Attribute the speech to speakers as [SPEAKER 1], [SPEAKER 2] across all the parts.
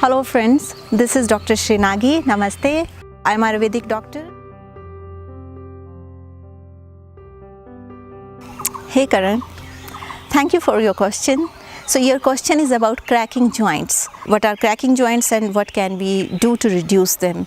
[SPEAKER 1] Hello friends, this is Dr. Srinagi. Namaste. I am Ayurvedic doctor. Hey Karan, thank you for your question. So your question is about cracking joints. What are cracking joints and what can we do to reduce them?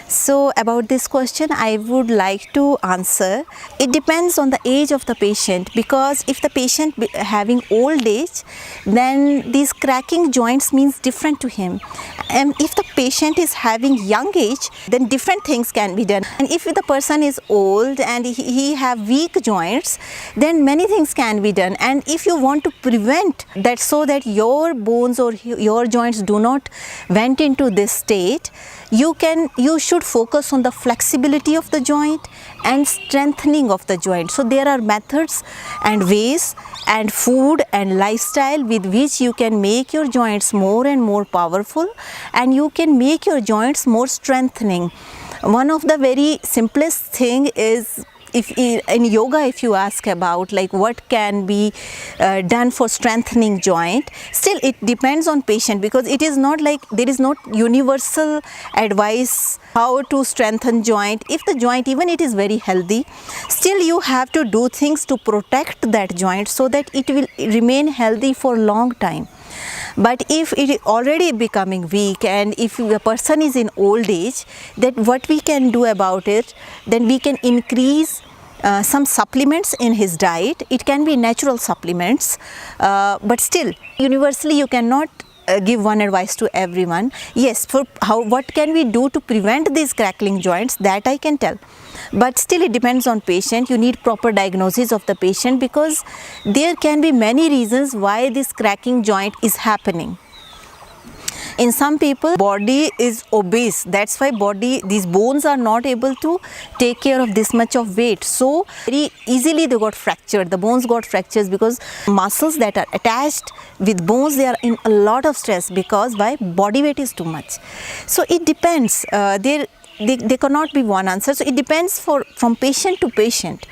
[SPEAKER 1] So about this question, I would like to answer. It depends on the age of the patient, because if the patient having old age, then these cracking joints means different to him. And if the patient is having young age, then different things can be done. And if the person is old and he have weak joints, then many things can be done. And if you want to prevent that so that your bones or your joints do not went into this state, you should focus on the flexibility of the joint and strengthening of the joint. So there are methods and ways and food and lifestyle with which you can make your joints more and more powerful, and you can make your joints more strengthening. One of the very simplest thing is, if in yoga, if you ask about like what can be done for strengthening joint, still it depends on patient, because it is not like there is not universal advice how to strengthen joint. If the joint even it is very healthy, still you have to do things to protect that joint so that it will remain healthy for long time. But if it is already becoming weak and if the person is in old age, then what we can do about it, then we can increase some supplements in his diet. It can be natural supplements, but still universally you cannot give one advice to everyone. Yes, for what can we do to prevent these crackling joints, that I can tell. But still it depends on patient. You need proper diagnosis of the patient, because there can be many reasons why this cracking joint is happening. In some people, body is obese. That's why these bones are not able to take care of this much of weight. So very easily they got fractured. The bones got fractures because muscles that are attached with bones, they are in a lot of stress because why? Body weight is too much. So it depends. There cannot be one answer. So it depends from patient to patient.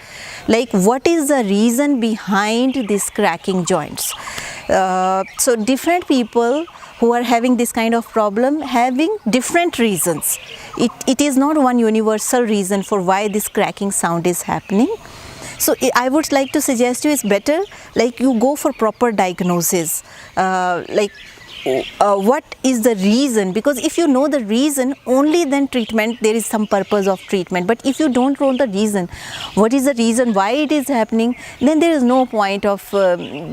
[SPEAKER 1] Like what is the reason behind these cracking joints? So different people who are having this kind of problem having different reasons. It is not one universal reason for why this cracking sound is happening. So I would like to suggest you it's better like you go for proper diagnosis. What is the reason? Because if you know the reason, only then treatment, there is some purpose of treatment. But if you don't know the reason, what is the reason why it is happening, then there is no point of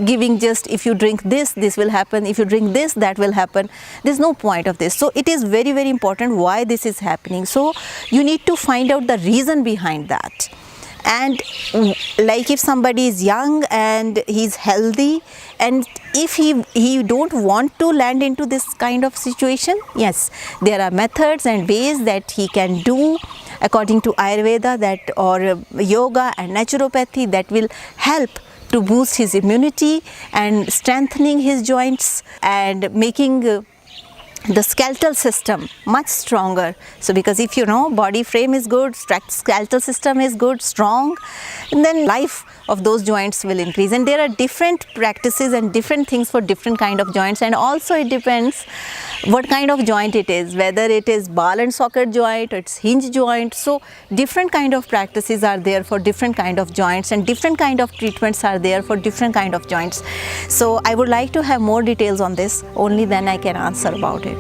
[SPEAKER 1] giving just if you drink this, this will happen, if you drink this, that will happen. There's no point of this. So it is very, very important why this is happening. So you need to find out the reason behind that. And like if somebody is young and he's healthy, and if he don't want to land into this kind of situation, yes, there are methods and ways that he can do according to Ayurveda or yoga and naturopathy that will help to boost his immunity and strengthening his joints and making the skeletal system much stronger. So because if you know body frame is good, skeletal system is good, strong, and then life of those joints will increase. And there are different practices and different things for different kind of joints, and also it depends what kind of joint it is, whether it is ball and socket joint or it's hinge joint. So different kind of practices are there for different kind of joints, and different kind of treatments are there for different kind of joints. So I would like to have more details on this, only then I can answer about it.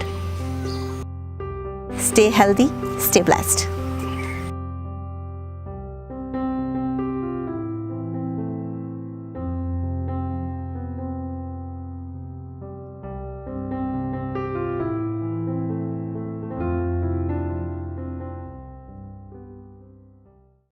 [SPEAKER 1] Stay healthy, stay blessed.